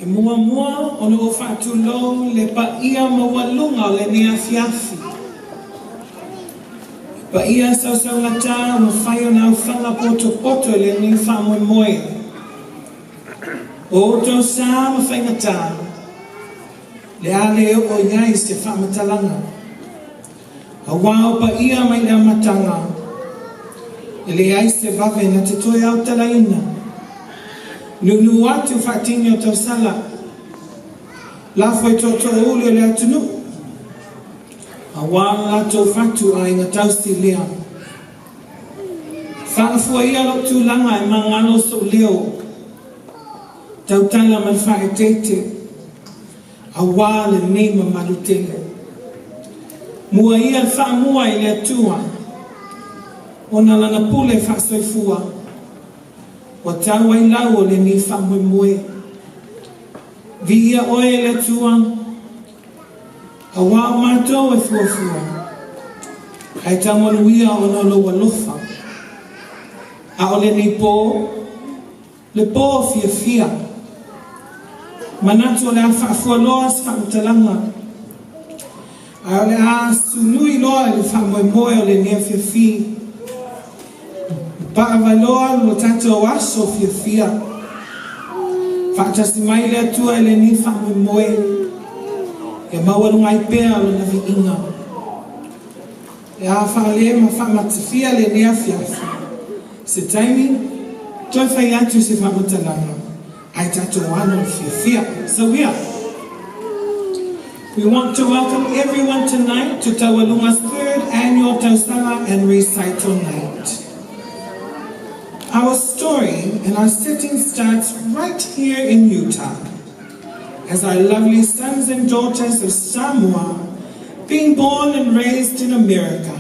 E mua mua o no whatu lo le pa ia mawalunga le ni afiafi. Pa ia sau ngata mo whai o nau whanga poto le ni whamoe moe. O Tausala mo whai ngata. Le ale o iai se whamatalanga. A wao pa ia mai le matanga. E le ai se vave na te toi au talaina. Nunu atu whatingi o Tausala. La foi toto ule le atunu. A wao lato whatu a inga tausi lea. Whaafua ia lo tūlanga e mangalo so leo. Tautala man whae tete. A wao le neima malutele. Mua ia le wha mua i le atua. Ona lana pule wha soifua. Wa tau ai lau o le ni wha mui mui. Vi ia oe le atua. A wao mātou e fuafua. Ai tau manuia o no lo walofa. A o le ni pō. Le pō fia fia. Manatu o le a whaafua loa si whamutalanga. A ole a sunui loa le whamoemoe o le nea whiawhi. Pa'a loa lo tato aso whiawhia. Whaatasi mai le atua e le ni whamoemoe. E mawalunga i pēa lo na vi inga. E a whaale ma whamatifia le nea whiawhi. Se taimi, toi whai atu se whamutalanga. Ai tato ano whiawhia. So we want to welcome everyone tonight to Taualuga's 3rd annual Tausala and Recital night. Our story and our setting starts right here in Utah, as our lovely sons and daughters of Samoa, being born and raised in America,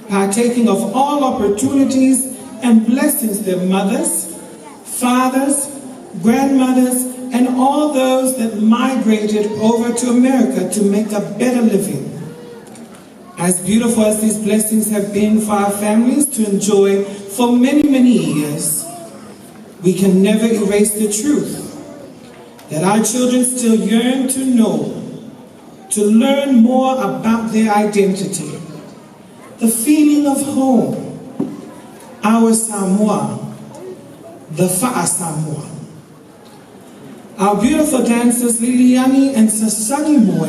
partaking of all opportunities and blessings their mothers, fathers, grandmothers, and all those that migrated over to America to make a better living. As beautiful as these blessings have been for our families to enjoy for many, many years, we can never erase the truth that our children still yearn to know, to learn more about their identity, the feeling of home, our Samoa, the Fa'a Samoa. Our beautiful dancers Liliani and Sasani Moe,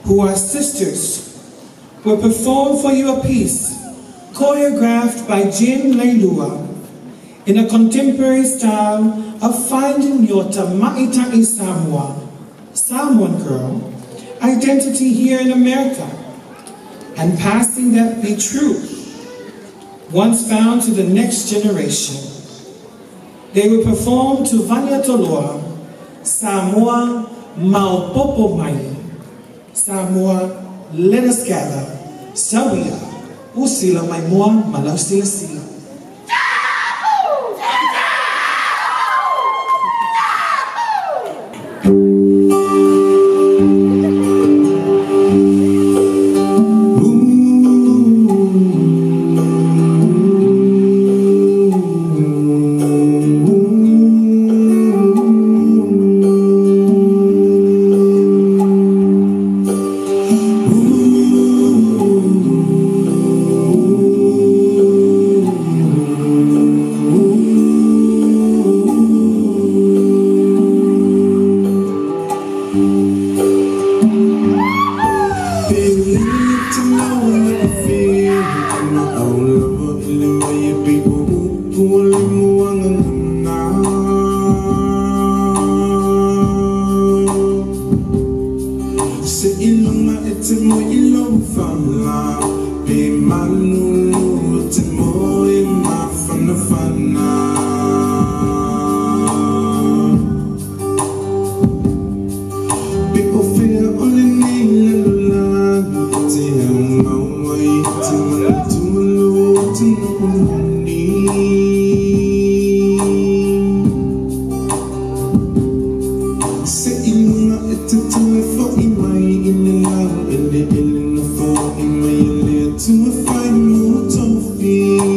who are sisters, will perform for you a piece choreographed by Jennifer Leilua in a contemporary style of finding your Tamaita'i Samoa, Samoan girl, identity here in America and passing that be true once found to the next generation. They will perform to Vanya Toloa, Samoa Maupopo Mai. Samoa, let us gather. Sawia, usila mai moa malau sila sila. To a fine mood of being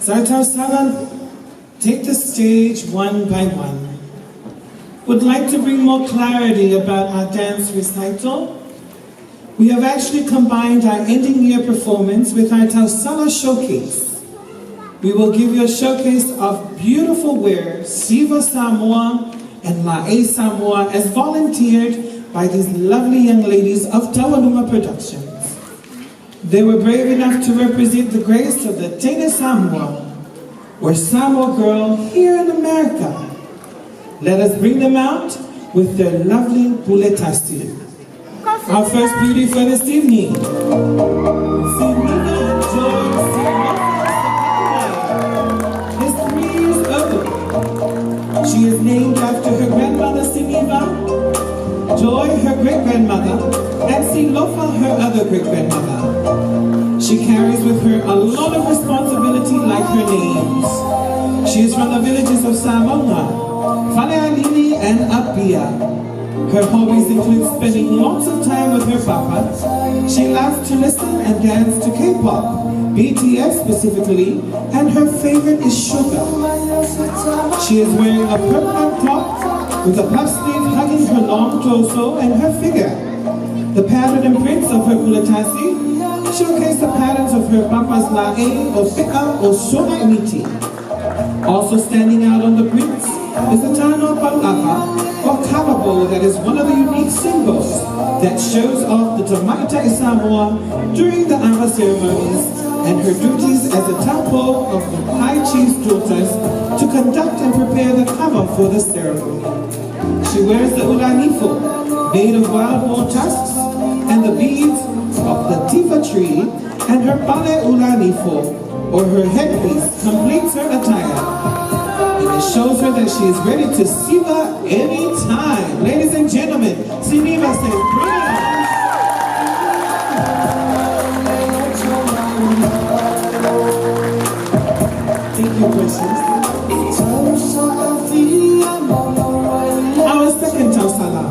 So Tausala, take the stage one by one. Would like to bring more clarity about our dance recital. We have actually combined our ending year performance with our Tausala showcase. We will give you a showcase of beautiful wear, Siva Samoa and Lae Samoa, as volunteered by these lovely young ladies of Taualuga Productions. They were brave enough to represent the grace of the Tene Samoa, or Samoa girl here in America. Let us bring them out with their lovely puletasi. Our first beauty for this evening. She is named after her grandmother, Siniva, Joy, her great-grandmother, and Silofa, her other great-grandmother. She carries with her a lot of responsibility like her names. She is from the villages of Samoa, Falealini, and Apia. Her hobbies include spending lots of time with her papa. She loves to listen and dance to K-pop, BTS specifically, and her favorite is Sugar. She is wearing a purple top with a puff sleeve hugging her long torso and her figure. The pattern and prints of her puletasi showcase the patterns of her papa's lae or fika or sona imiti. Also standing out on the prints is the tano palava or kava bowl that is one of the unique symbols that shows off the Tamaita Samoa during the Ava ceremonies and her duties as a tapo of the high chief's daughters to conduct and prepare the kava for the ceremony. She wears the ulanifo, made of wild boar tusks, and the beads of the tifa tree, and her pale ulanifo, or her headpiece, completes her attire. And it shows her that she is ready to siva anytime. Ladies and gentlemen, Siniva says, bring it on. Thank you, precious. Our second Tausala.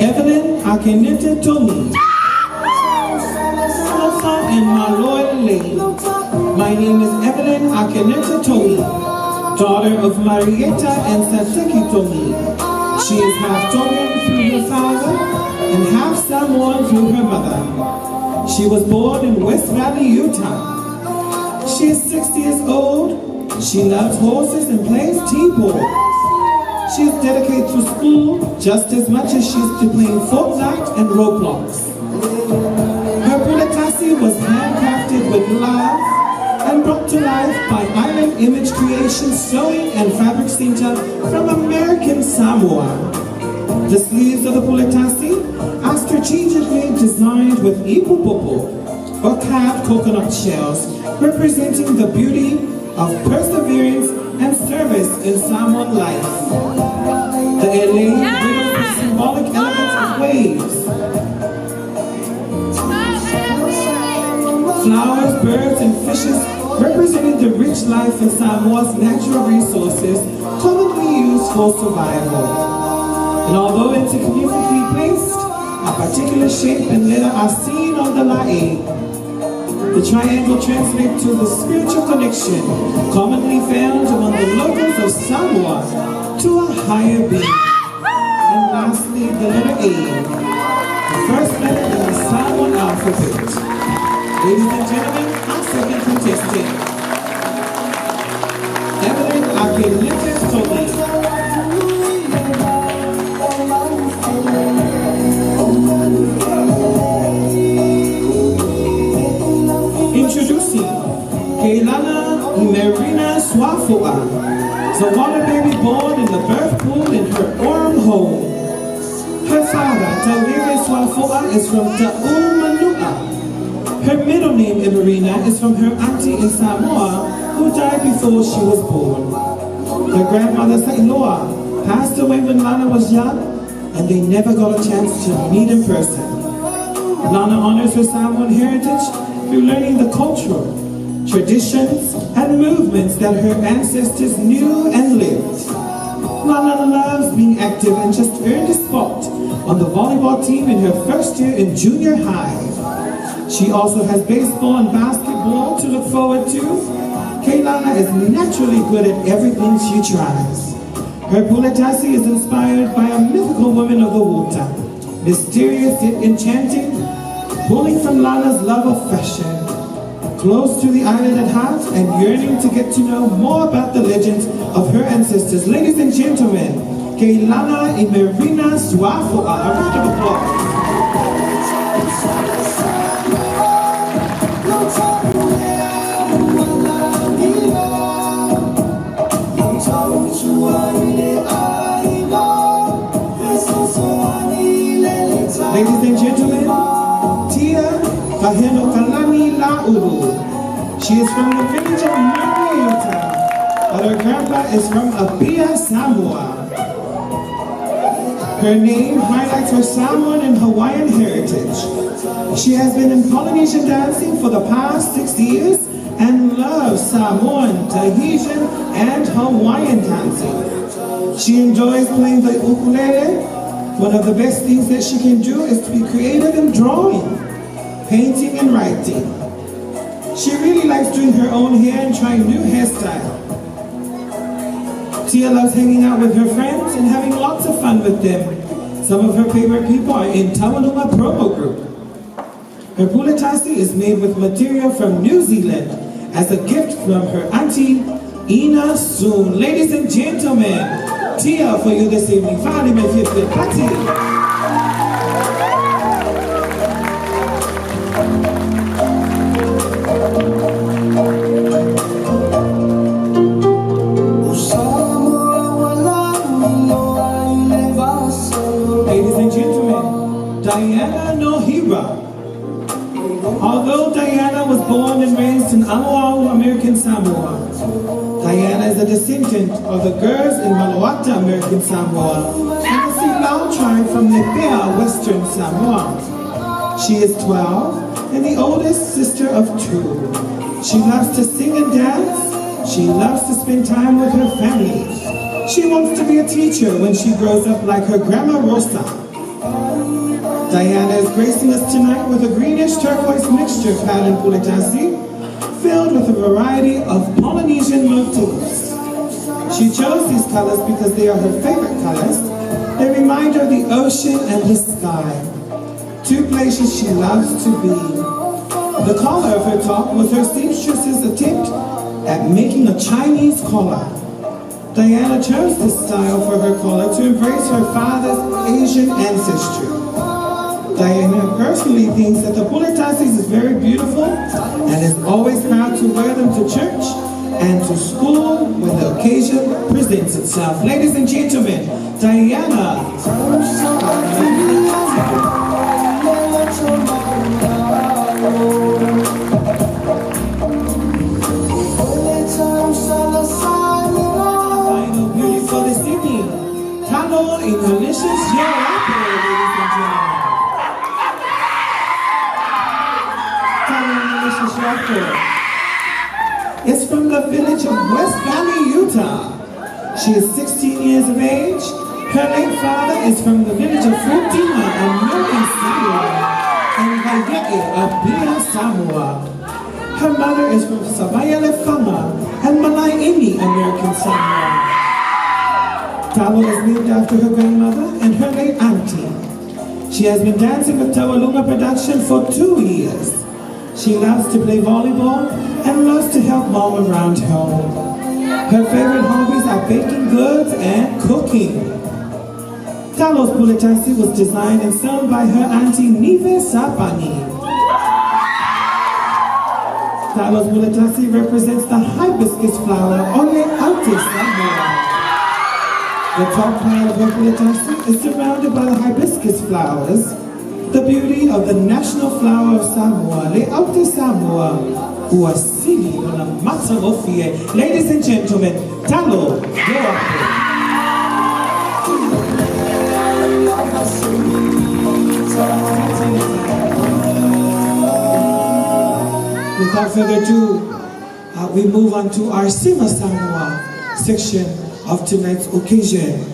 Evelyn Akenete Tomi. Sofa and Maloi Lane. My name is Evelyn Akenete Tomi, daughter of Marietta and Saseki Tomi. She is half Tongan through her father and half Samoan through her mother. She was born in West Valley, Utah. She is 60 years old. She loves horses and plays T-ball. She is dedicated to school just as much as she is to playing Fortnite and Roblox. Her puletasi was handcrafted with love and brought to life by Island Image Creation Sewing and Fabric Center from American Samoa. The sleeves of the puletasi are strategically designed with ipupopo, or carved coconut shells, representing the beauty of perseverance and service in Samoan life. The LA riddles with symbolic elements of waves. Flowers, birds, and fishes representing the rich life in Samoa's natural resources commonly used for survival. And although insignificantly placed, a particular shape and letter are seen on the lae. The triangle translates to the spiritual connection commonly found among the locals of Samoa to a higher being. And lastly, the letter A, the first letter in the Samoan alphabet. Ladies and gentlemen, our second contestant, Evelyn Akenete Tomi. Introducing Keilana Imerina Swafua, the water baby born in the birth pool in her Orem home. Her father, Taualuga Swafua, is from Taualuga. Her middle name, Imerina, is from her auntie in Samoa, who died before she was born. Her grandmother, Leilua, passed away when Lana was young, and they never got a chance to meet in person. Lana honors her Samoan heritage through learning the cultural, traditions, and movements that her ancestors knew and lived. Lana loves being active and just earned a spot on the volleyball team in her first year in junior high. She also has baseball and basketball to look forward to. Keilana is naturally good at everything she tries. Her puletasi is inspired by a mythical woman of the water, mysterious yet enchanting, pulling from Lana's love of fashion, close to the island at heart and yearning to get to know more about the legends of her ancestors. Ladies and gentlemen, Keilana Imerina Suafoa. A round of applause. Ladies and gentlemen, Tia Kaheno Kalani Laulu. She is from the village of Mariota, but her grandpa is from Abia, Samoa. Her name highlights her Samoan and Hawaiian heritage. She has been in Polynesian dancing for the past 6 years and loves Samoan, Tahitian, and Hawaiian dancing. She enjoys playing the ukulele. One of the best things that she can do is to be creative in drawing, painting, and writing. She really likes doing her own hair and trying new hairstyles. Tia loves hanging out with her friends and having lots of fun with them. Some of her favorite people are in Taualuga promo group. Her puletasi is made with material from New Zealand as a gift from her auntie, Ina Soon. Ladies and gentlemen, Tia for you this evening. Finally, my favorite party. Ladies and gentlemen, Diana Nohira. Although Diana was born and raised in Oahu, American Samoa, Diana is a descendant of the girls in Malawata, American Samoa, and the Silau tribe from Nepea, Western Samoa. She is 12 and the oldest sister of 2. She loves to sing and dance. She loves to spend time with her family. She wants to be a teacher when she grows up like her grandma Rosa. Diana is gracing us tonight with a greenish turquoise mixture pattern puletasi filled with a variety of Polynesian motifs. She chose these colors because they are her favorite colors. They remind her of the ocean and the sky, 2 places she loves to be. The collar of her top was her seamstress's attempt at making a Chinese collar. Diana chose this style for her collar to embrace her father's Asian ancestry. Diana personally thinks that the puletasis is very beautiful and is always proud to wear them to church and to school when the occasion presents itself. Ladies and gentlemen, Diana. Final beauty for this evening. Talo in delicious choreographed, ladies and gentlemen. It's from the village of West Valley, Utah. She is 16 years of age. Her late father is from the village of Frutina and Milton Samoa and Hawaii, Abia, Samoa. Her mother is from Savaya Lefama and Malaini, American Samoa. Talo is named after her grandmother and her late auntie. She has been dancing with Taualuga production for 2 years. She loves to play volleyball and loves to help mom around home. Her favorite hobbies are baking goods and cooking. Talo's puletasi was designed and sewn by her auntie Nive Sapani. Talo's puletasi represents the hibiscus flower Orem Alte Samoa. The top part of her puletasi is surrounded by the hibiscus flowers, the beauty of the national flower of Samoa, Le'aute Samoa, Uasili Ona Matsarofie. Ladies and gentlemen, Talo, you're up here. Without further ado, we move on to our Sima Samoa section of tonight's occasion.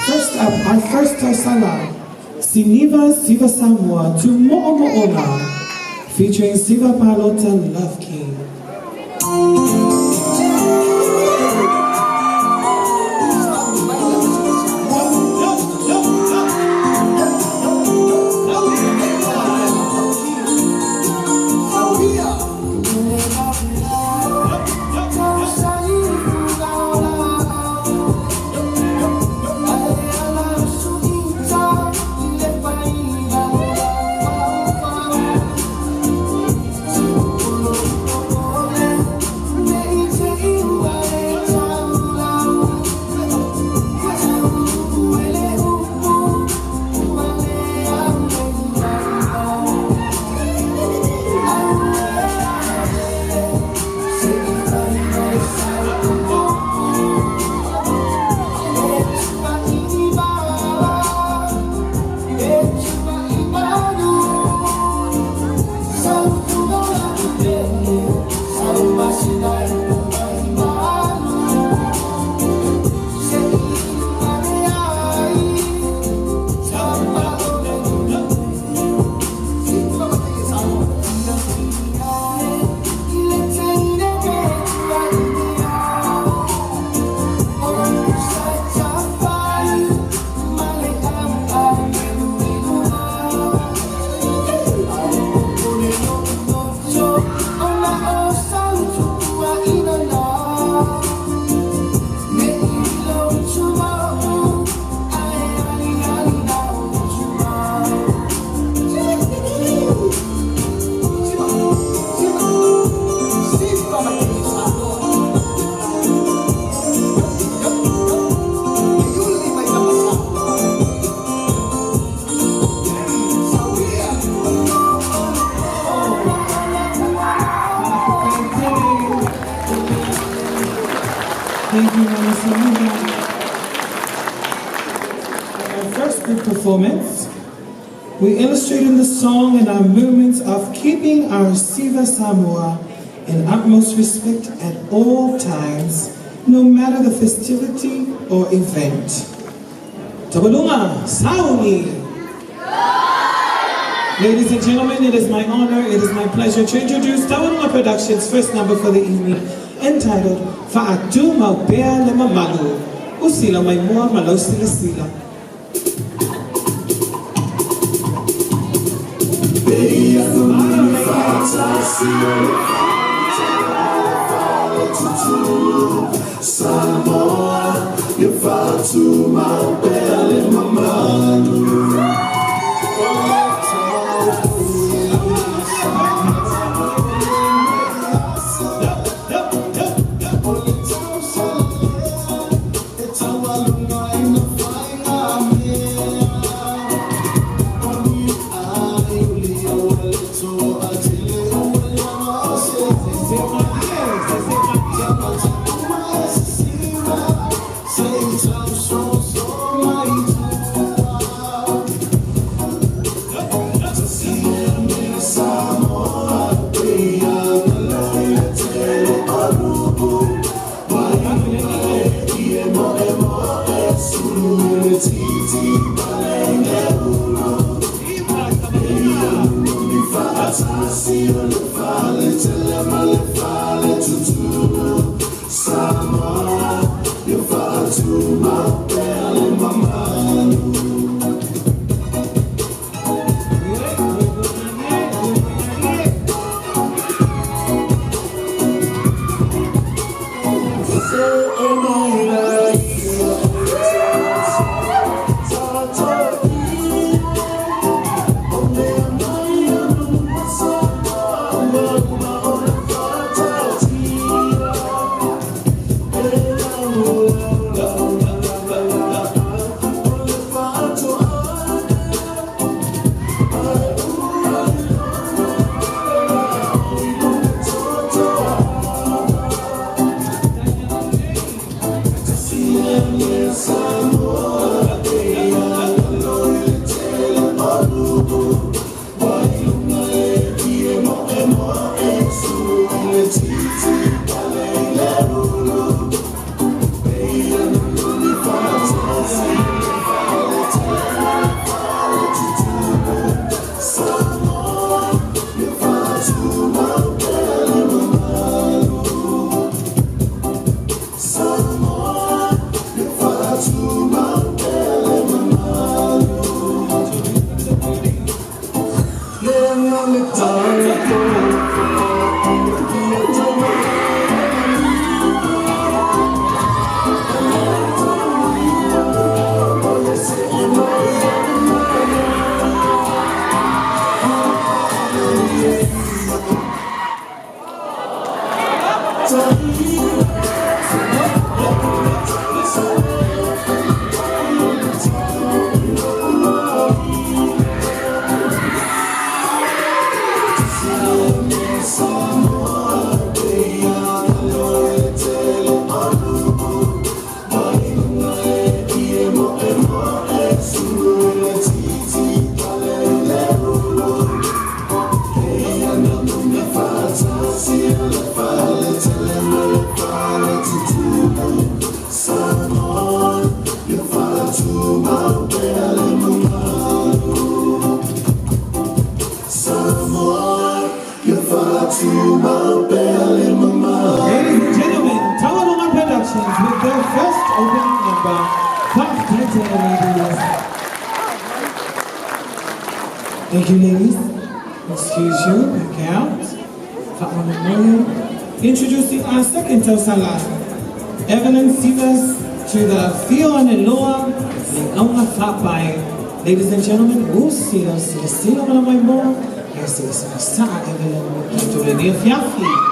First up, our first Tausala, Siniva Siva Samoa to Mo'omo'ona, featuring Siva Palota Love King. Thank you, Mama Samuga. Our first group performance, we illustrate in the song and our movements of keeping our Siva Samoa in utmost respect at all times, no matter the festivity or event. Taualuga, Sauni! Ladies and gentlemen, it is my honor, it is my pleasure to introduce Taualuga Productions' first number for the evening, entitled Fa'atu Maupea Le Mamalu, Usila Maimua Malo Sila Sila. Samoa, you fa'atu Maupea Le Mamalu. Thank you, ladies. Excuse you, back out. Introducing our second Tausala, Evelyn Silas to the Fiona Loa, ladies and gentlemen, who's Tilo Sellesin on my board? Yes, it's a star, Evelyn, to the near Fiafi.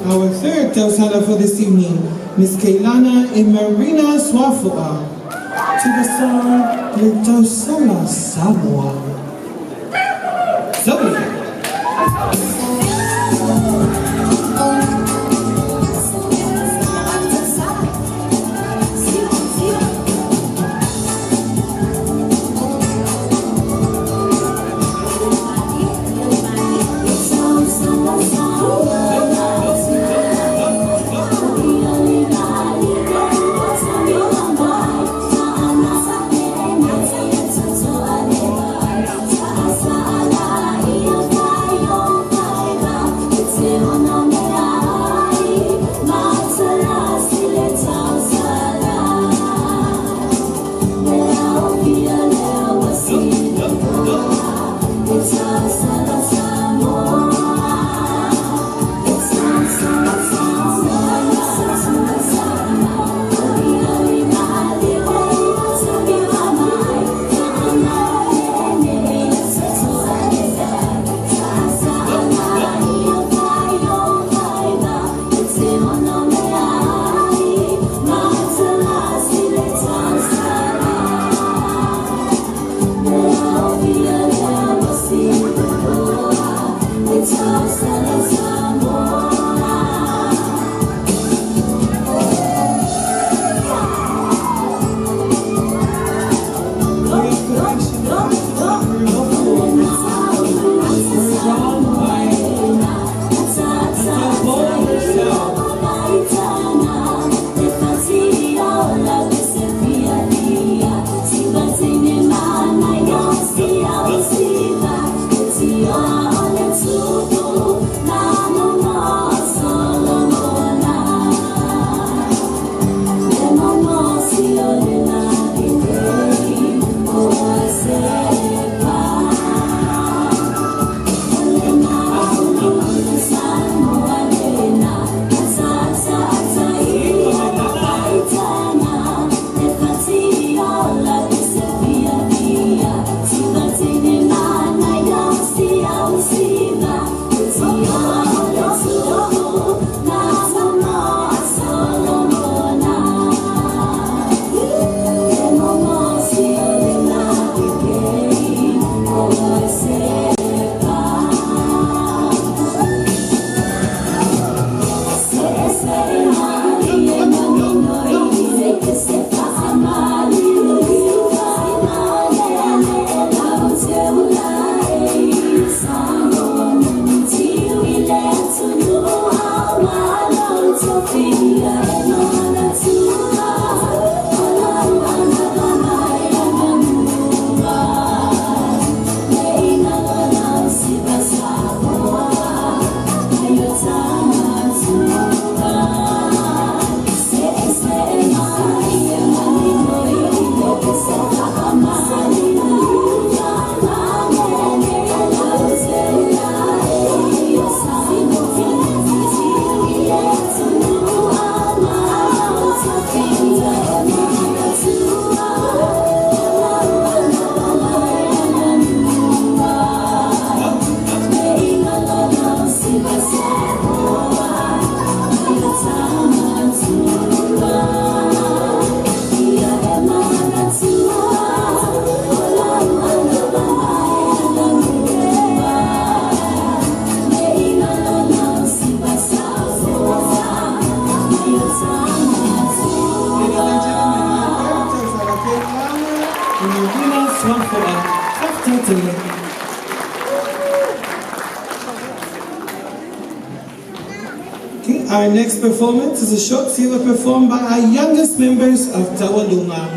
Our third Tausala for this evening, Miss Kaylana Emerina Swafua, to the song Tausala Samoa. Our next performance is a short silver performed by our youngest members of Taualuga,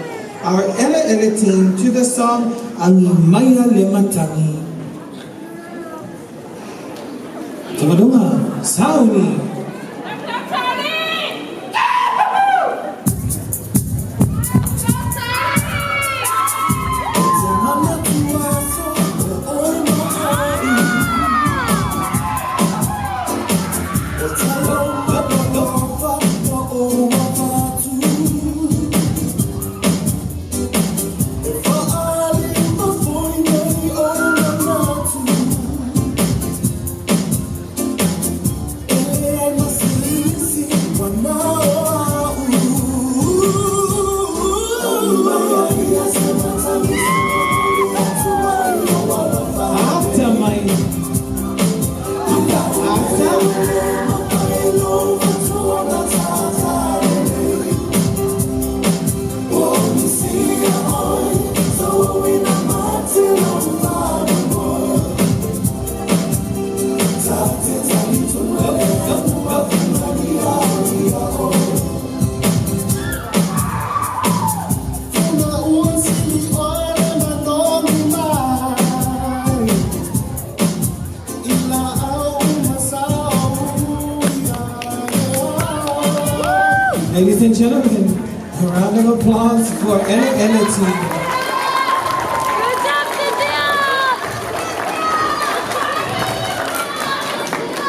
our Ella Ella team, to the song Ang Maya Lemantangi. Taualuga, Sauni. Ladies and gentlemen, a round of applause for Ella Ella team. Good job, Cynthia!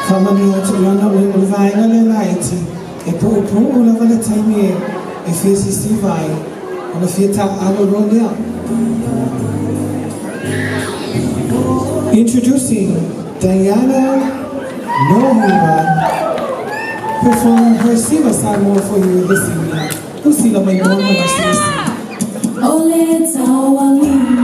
Family to run up in the final night. E po la valetanie e fesi si vai. Ona fieta alorondia. Introducing Diana Nohura. Perform her Siva Samoa for you this evening. Who's sila may mga masisi? Ole Taualuga,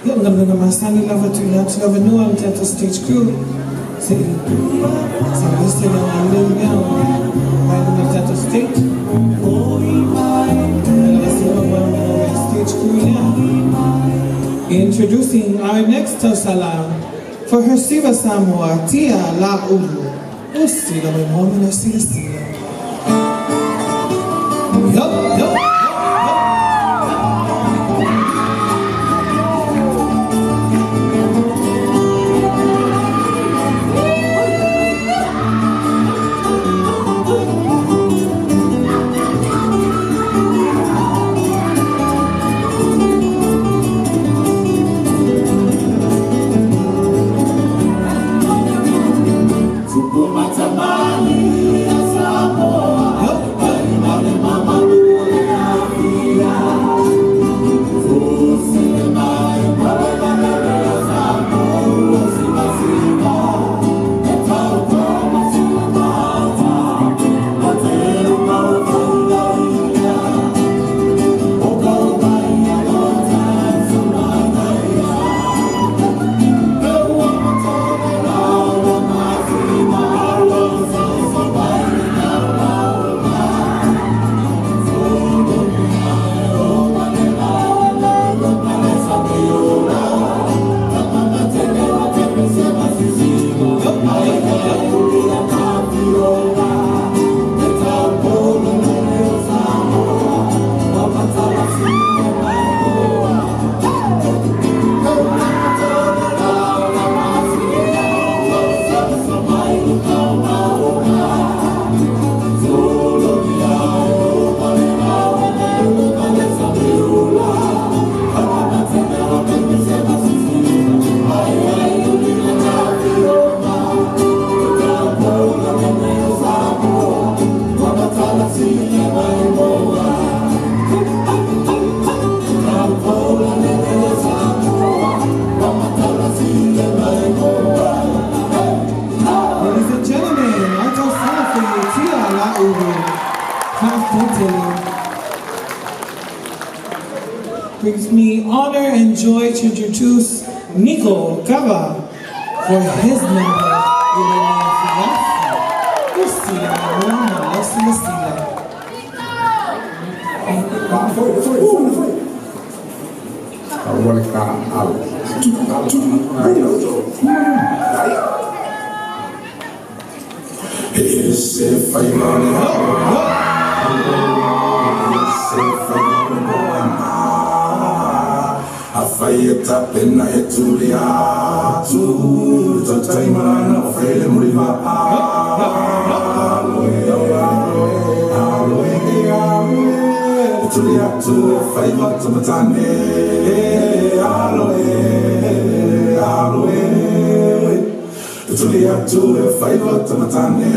Yung ganda naman, Sunny Lover to Lunch Lover, no ang teatro stage crew. Sige, gusto lang ang lumyaw. Bago ng teatro stage. Stage crew niya. Introducing our next Tausala for her Siva Samoa, Taualuga. Oh, sila may moment na sila. Yup, yup. Brings me honor and joy to introduce Nico Gava for his number. Afayeta pena etulia tu tataimana ofele muriva etulia tu faiva tamatane etulia tu faiva tamatane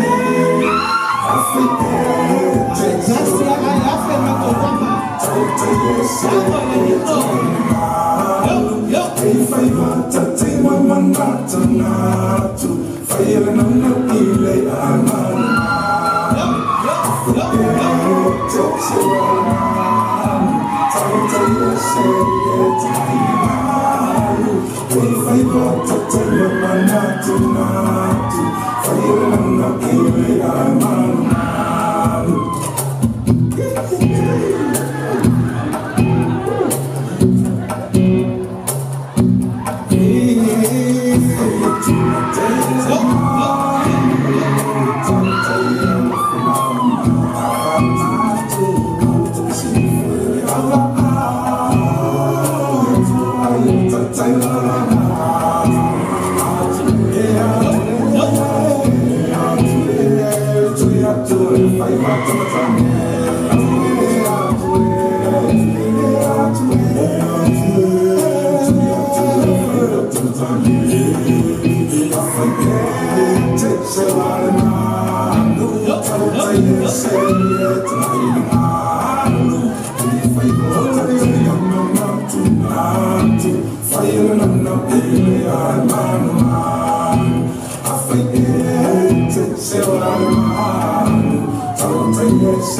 Ladies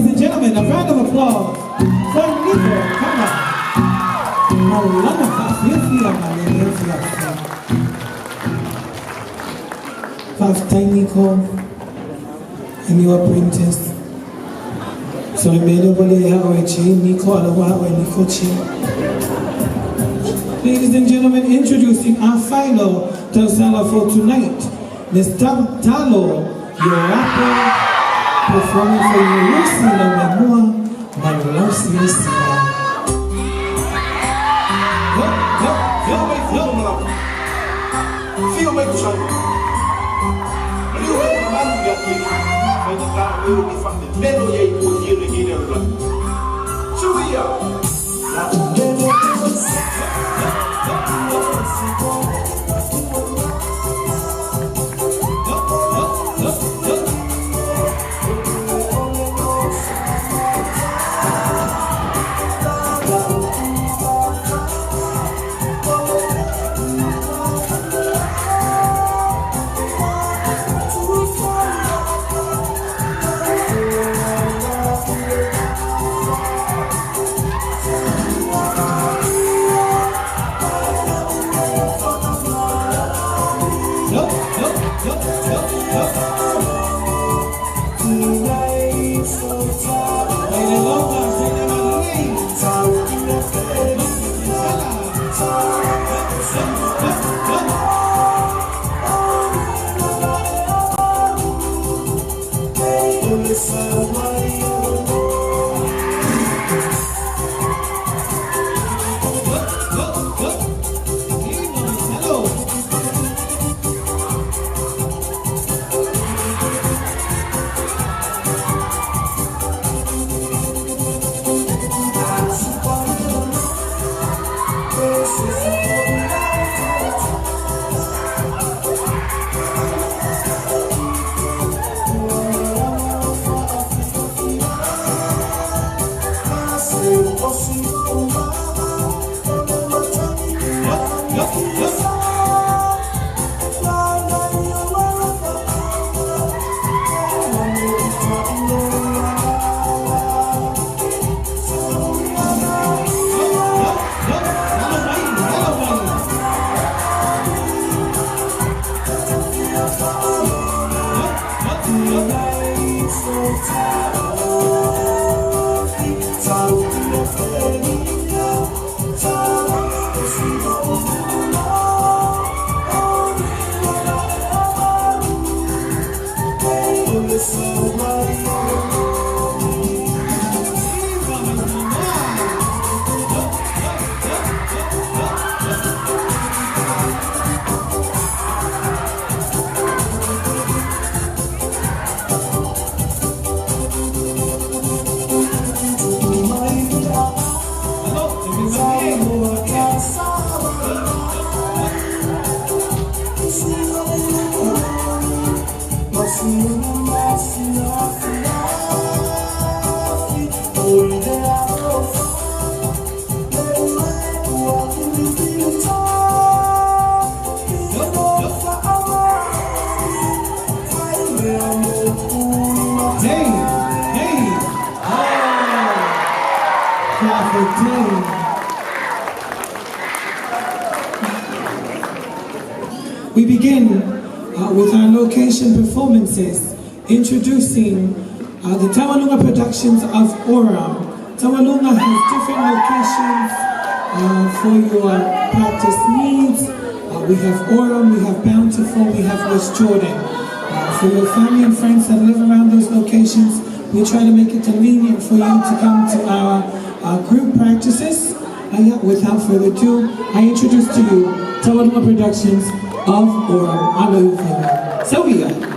and gentlemen, a round of applause for Nico. Come on. Nico and your apprentice. So the made Nico Nico. Ladies and gentlemen, introducing our final Tausala for tonight, Mr. Tilo, your rapper, performing for you, Recital, We begin with our location performances, introducing the Taualuga productions of Orem. Taualuga has different locations for your practice needs. We have Orem, we have Bountiful, we have West Jordan. For your family and friends that live around those locations, we try to make it convenient for you to come to our group practices. Without further ado, I introduce to you Taualuga productions of Orem. I know you feel that. So we are.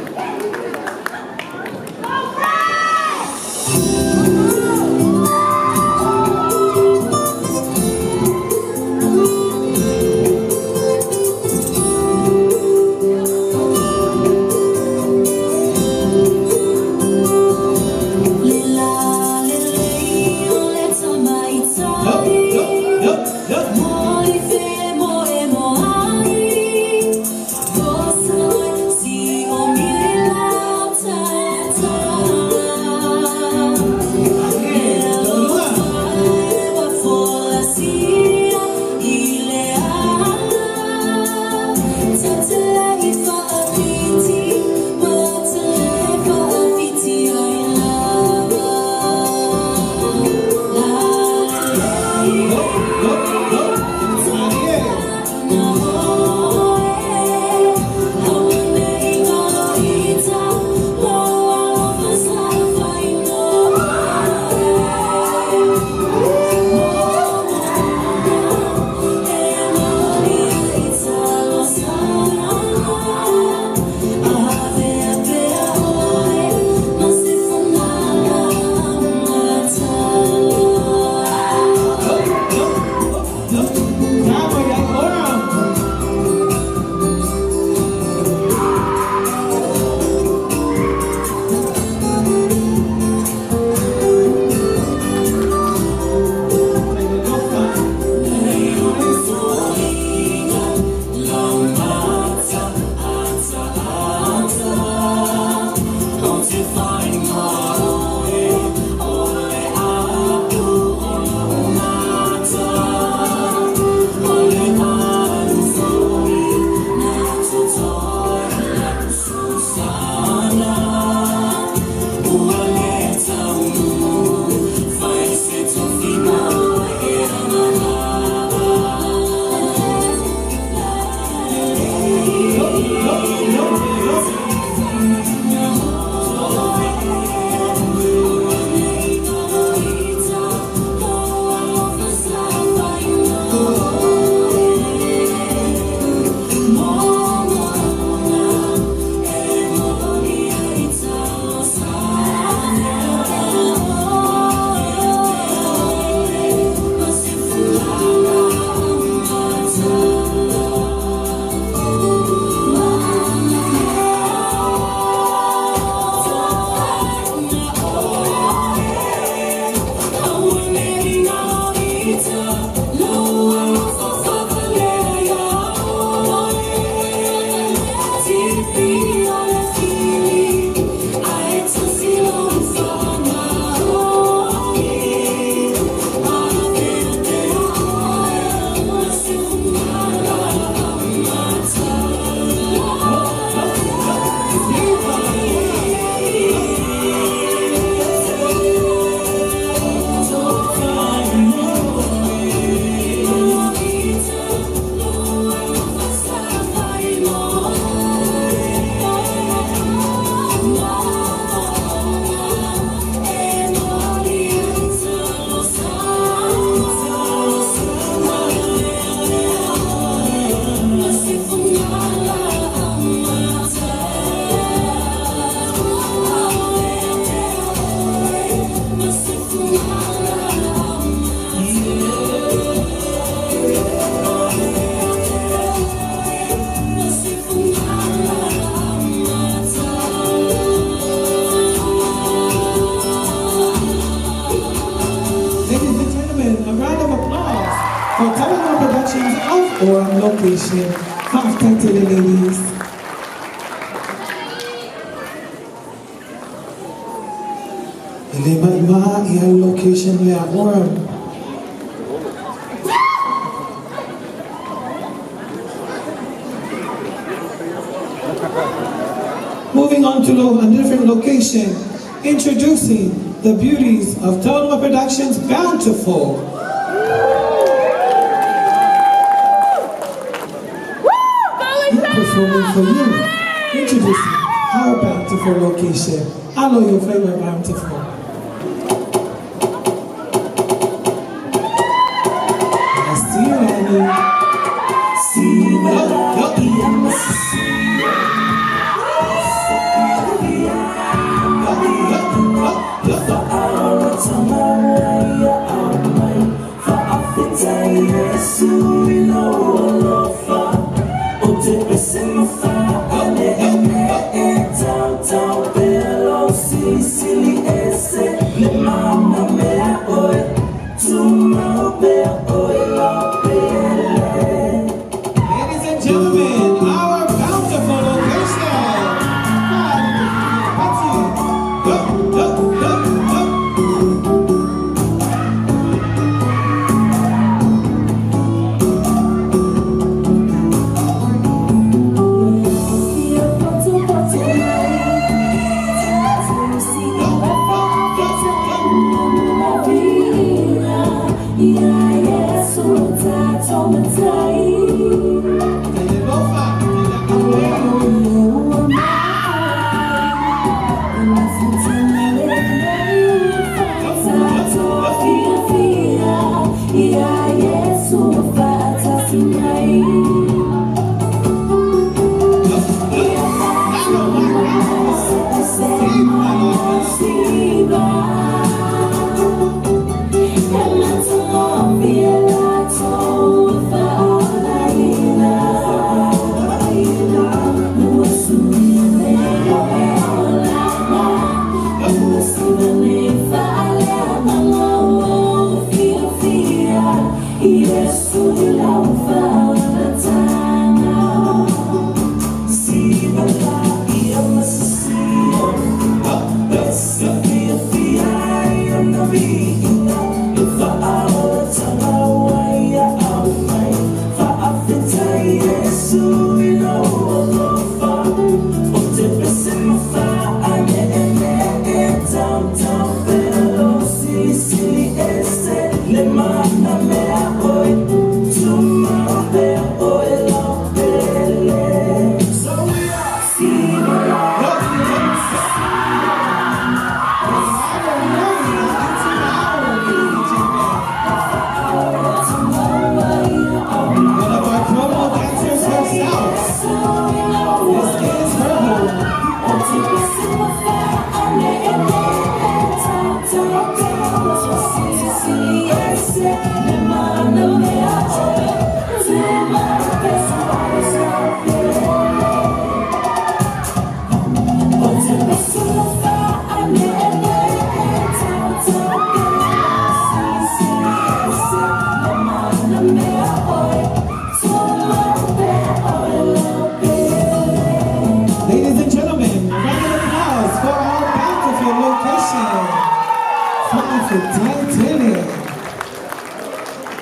Orem location. After to the ladies. Ilima iya location ya Orem. Moving on to a different location, introducing the beauties of Taualuga Productions Bountiful. Performing for you, introducing our Bountiful location. I know your favorite Bountiful. I see you, Annie. See you, Ladies and gentlemen, round of applause for our bountiful location.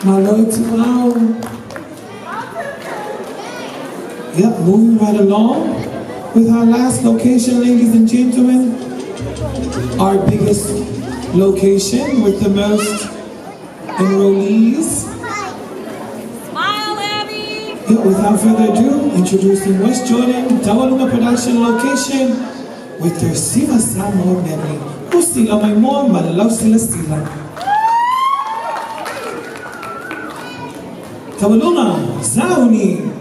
Malo Timao. Yep, moving right along with our last location, ladies and gentlemen. Our biggest location with the most enrollees. Smile, Abby! Yep, without further ado, introducing West Jordan Taualuga production location with their Siva Samo medley. Usila may mo, malalaw sila. Taualuga, Zauni!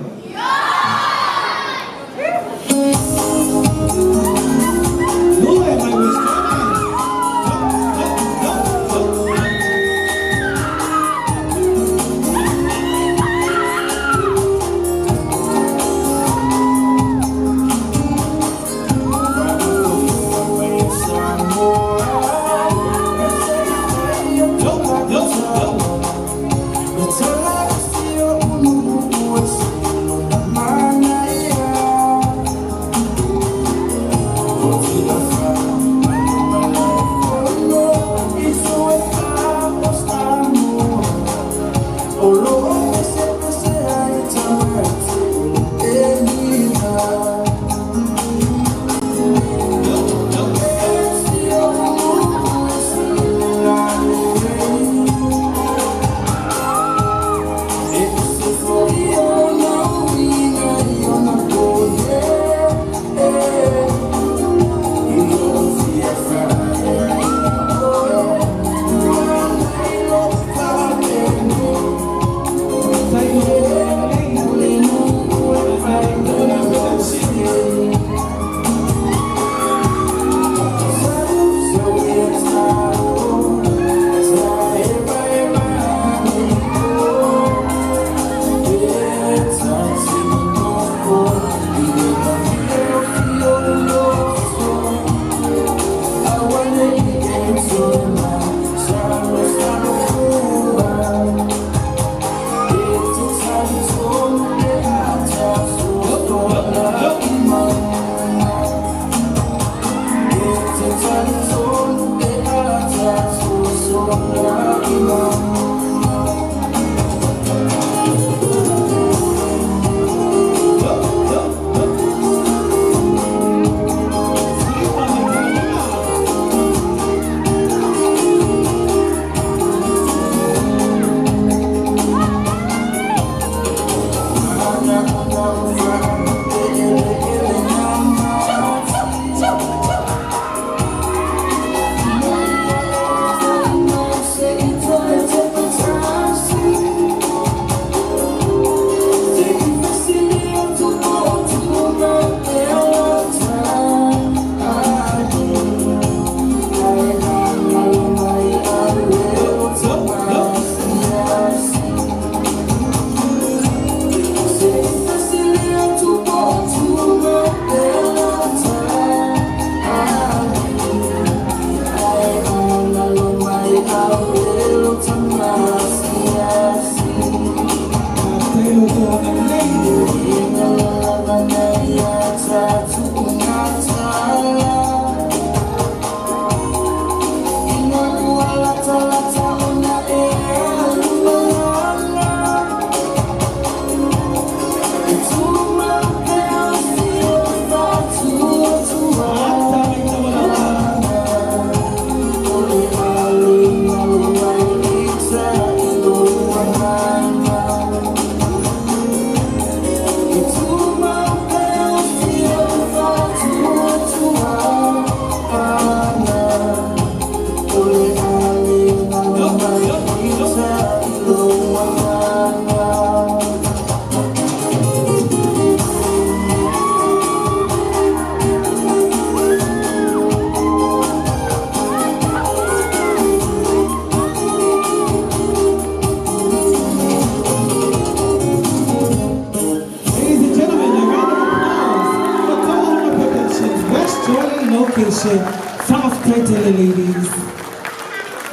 location. Soft title, ladies.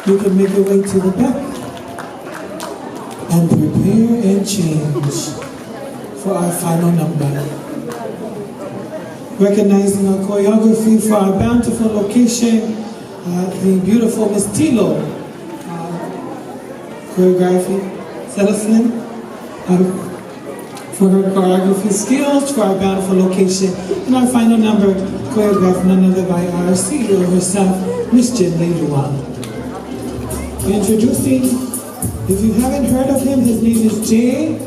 You can make your way to the back and prepare and change for our final number. Recognizing our choreography for our Bountiful location, the beautiful Miss Tilo Sellesin, for her choreography skills for our Bountiful location, and our final number choreographed none other by our CEO herself, Miss Jennifer Leilua. Introducing, if you haven't heard of him, his name is J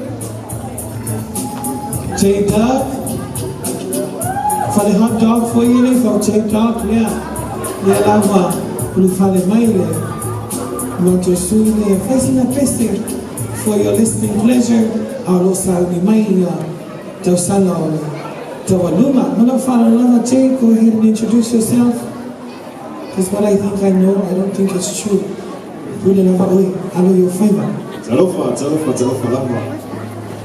Dub. For the hot dog for you, for J Dog, yeah, lava, ulufale maile, motosune, facing a pese, for your listening pleasure, Alosal ni maia, Tausala, Taualuga. Manafala lava J, go ahead and introduce yourself. Because what I think I know, I don't think it's true. Really lava, alo your favor. Talofa lava.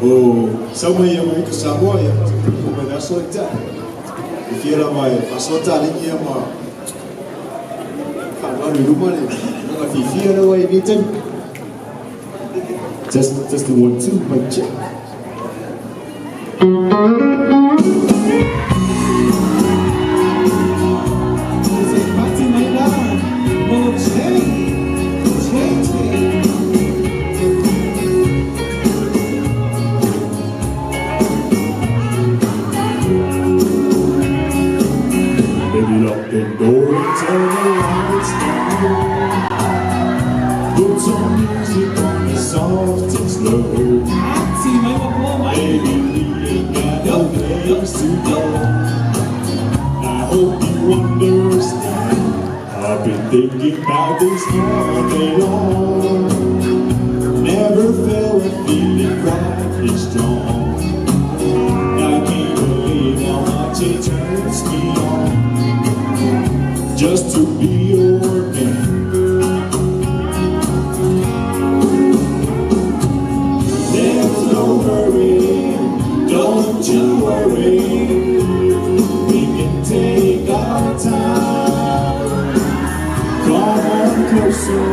Oh, somewhere you make a samoya, but that's like that. If you're a my Asota Lingiama, I'm not really if you're away, meeting. Just the 1-2, but check. Lock the door and turn the lights down. Put some music on the soft and slow. Baby, we ain't got no place to go. I hope you understand. I've been thinking about this all day long. Never felt a feeling quite this strong. I can't believe how much it turns me on. Just to be your man. There's no hurry, don't you worry. We can take our time. Come on closer,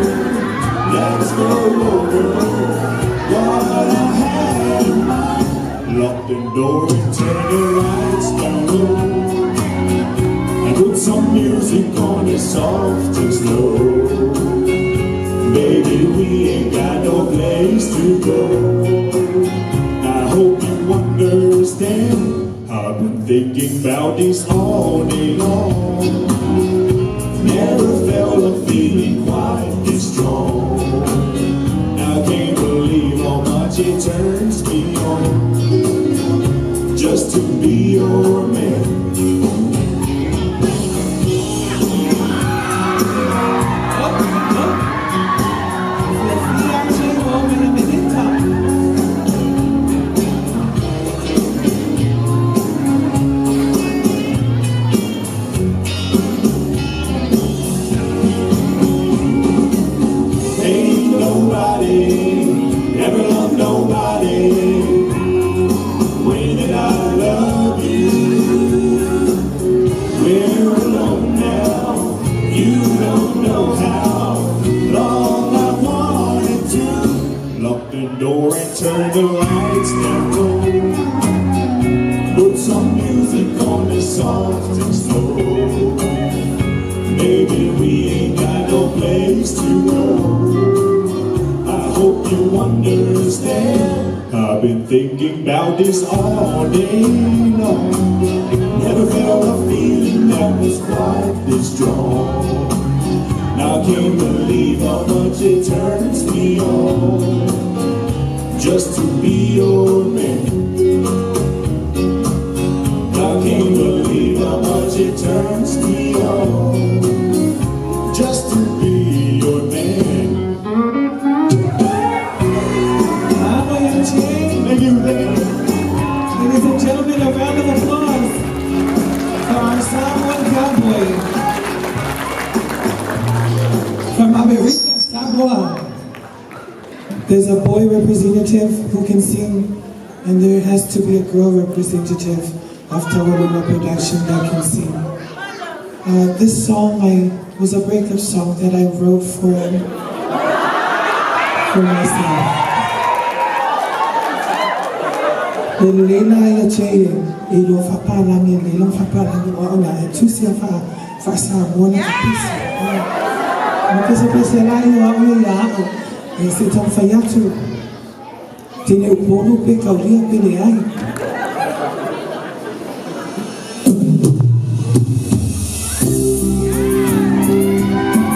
let's go over what I had in mind. Lock the door and turn the lights down low. Put some music on it soft and slow. Baby, we ain't got no place to go. I hope you understand. I've been thinking about this all day long. Never felt a feeling quite this strong. I can't believe how much it turns me on. Just to be your man. Turn the lights down low. Put some music on the soft and slow. Maybe we ain't got no place to go. I hope you understand. I've been thinking about this all day long. Never felt a feeling that was quite this strong. I can't believe how much it turns me on. Just to be your man. I can't believe how much it turns me on. Just to be your man. Thank you. Ladies and gentlemen, a round of applause for our Samoan cowboy from America, Samoa. There's a boy representative who can sing, and there has to be a girl representative of Taualuga production that can sing. This song was a breakup song that I wrote for myself. Lena ya che ilo fapalang ilong fapalang ona tusia fa sa mona kapisa. Makasa pesa la yo ya se tong fayatu. Tine upono pe kaulia pele ai.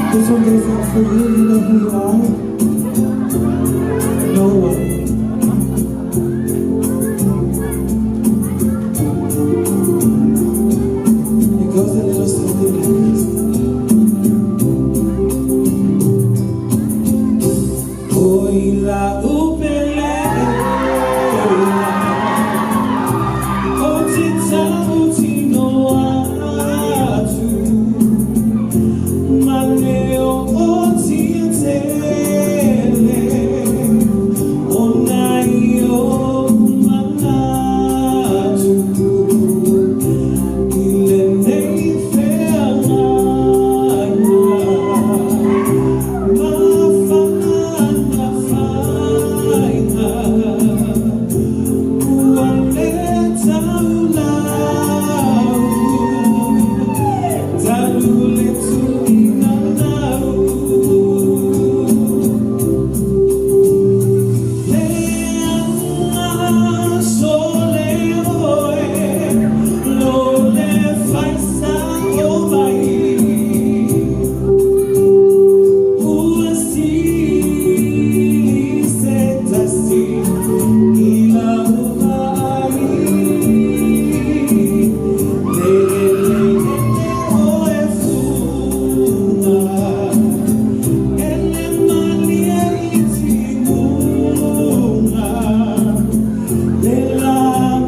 This one goes out for you, you know who you are? No one. It goes a little something like this. Oila upele, otita utino atu. Maleo otietele, onaio manatu, ile nei feamana, mafana faina, uale taulau, talule tu inanau. Leana sole oe, lo le faisa o mai. Uasi setasi ila umai. Lele oe funa, ele malia itimuna. Lela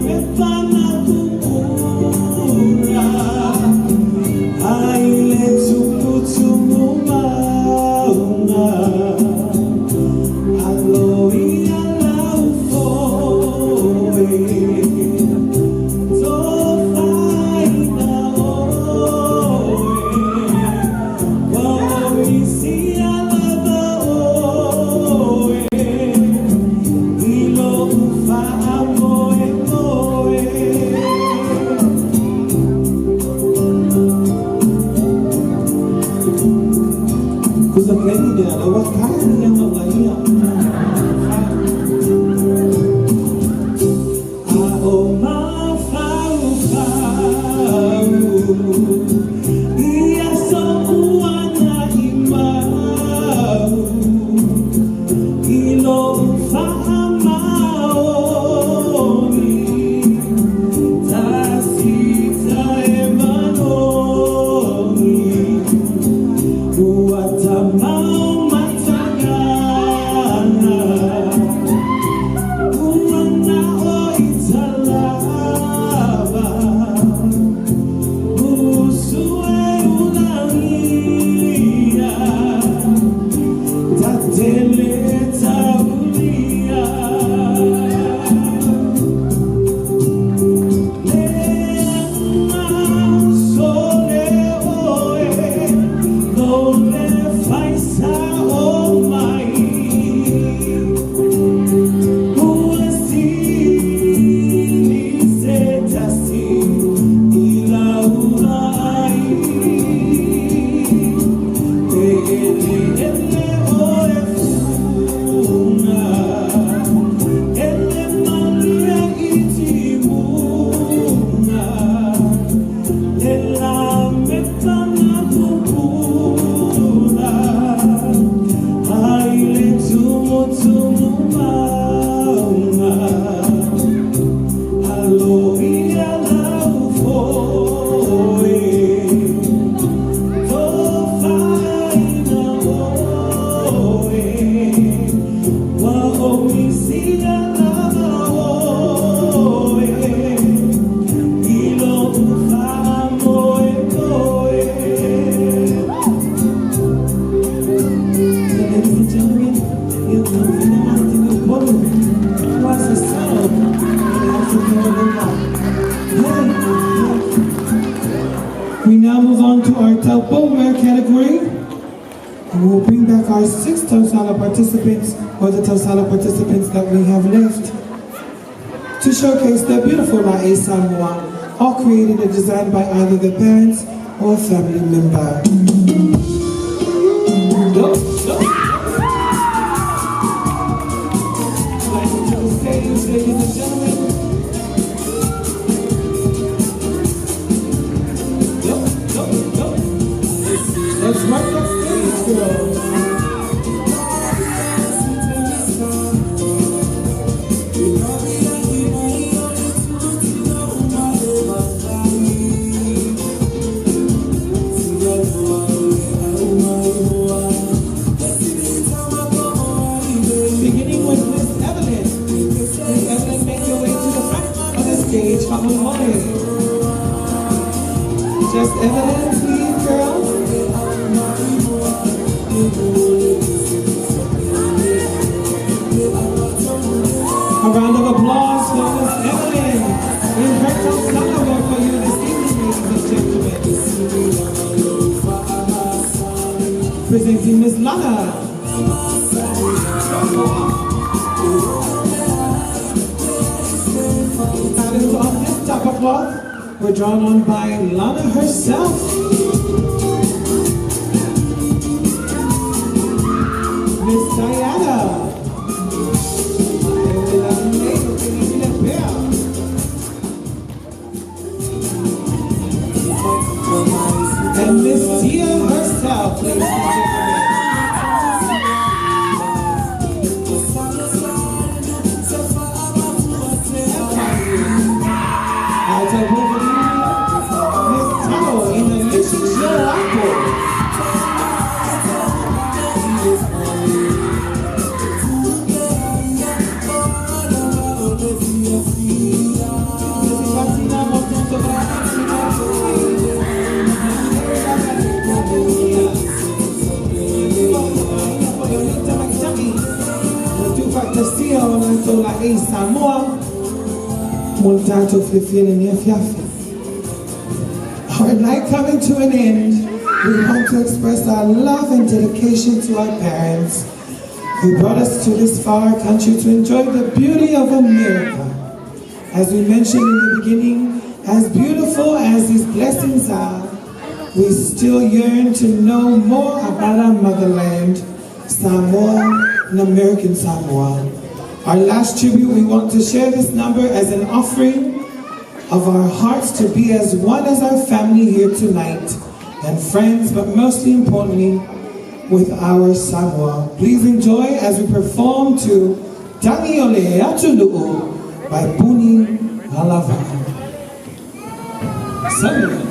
mepana kupura, aile tukutumu mauna. Aloi alau foe, tofaina oe. Waoisi alava oe, ilo ufa amoe moe. Kusa pleni dia la wakani yang mengaia. Ao mafau fau, ia so uana imau, ilo ufa amaoni, tasita emanoni. Uatamau matagana, uana o italava, usue unalia, tatele taulia. Leana sole oe, lo le faisa o mai. Uasi setasi ila umai. Ele oe funa, ele malia itimuna. Ela mepana kupura, aile tumu mauna. Aloi alau foe, tofaina oe. Waoisi alava oe, ilo ufa amoe moe. Ladies and gentlemen, you come from the mountain of woman. What's the sound? We now move on to our 6 Tausala participants, or the Tausala participants that we have left, to showcase their beautiful Lae Samoa, all created and designed by either the parents or a family member. Welcome to the stage, ladies and gentlemen. Let's rock that stage, girls. Beginning with Miss Evelyn. Miss Evelyn, make your way to the front of the stage. Come on. Just Evelyn, please, girls. A round of applause for Miss Evelyn. We heard Tausala work for you this evening, ladies and gentlemen. Presenting Miss Lana. Patterns on this top of cloth were drawn on by Lana herself. Miss Diana. And Miss Tia herself, ladies and Our night coming to an end, we want to express our love and dedication to our parents who brought us to this far country to enjoy the beauty of America. As we mentioned in the beginning, as beautiful as these blessings are, we still yearn to know more about our motherland, Samoa and American Samoa. Our last tribute, we want to share this number as an offering of our hearts to be as one as our family here tonight, and friends, but mostly importantly, with our Samoa. Please enjoy as we perform to Tangiole Atulu'u by Puni Halava. Samuel.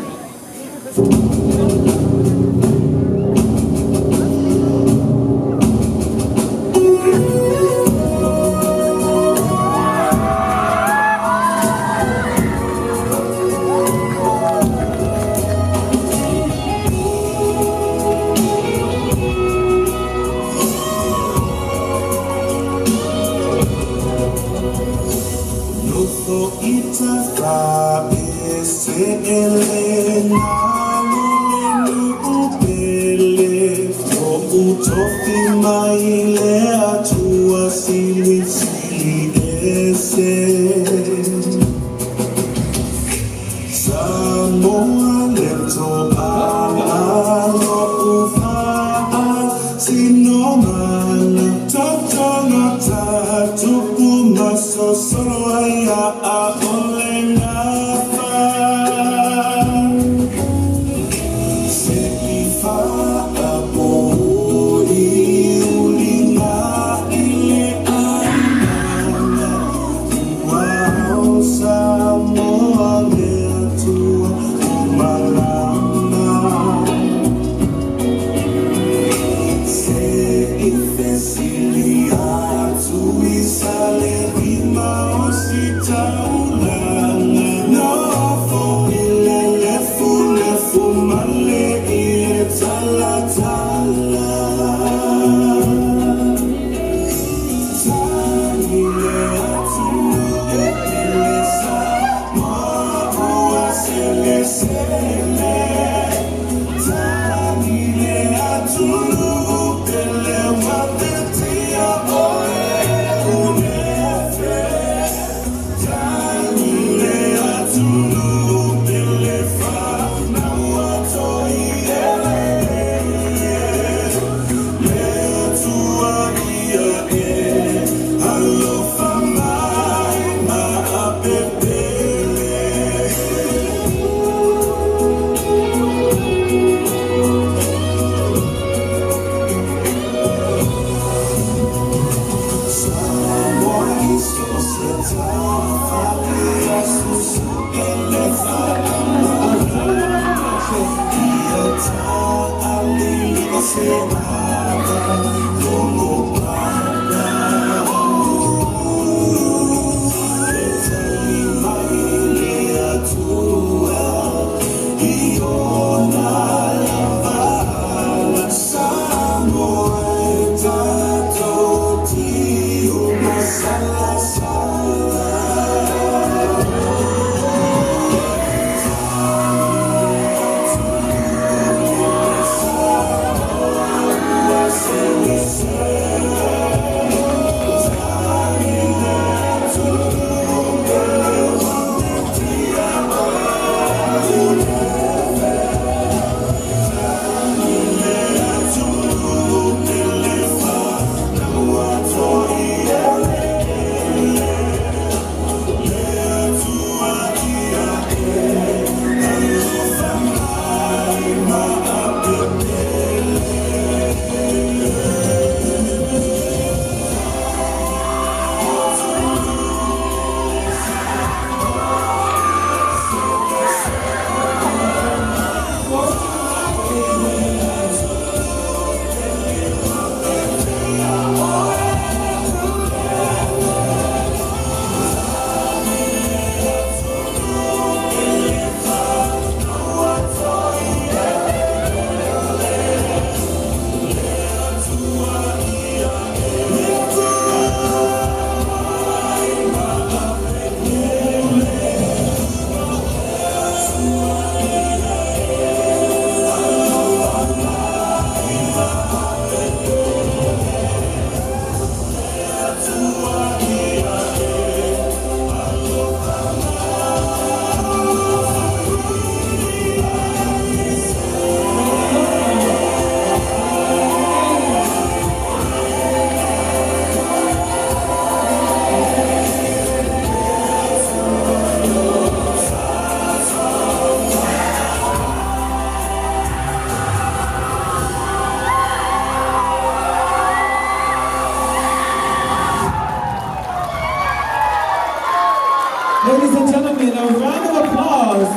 Ladies and gentlemen, a round of applause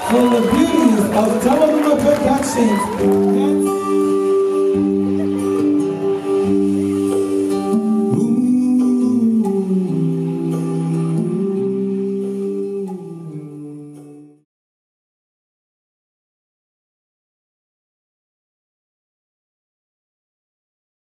for the beauties of Taualuga Productions.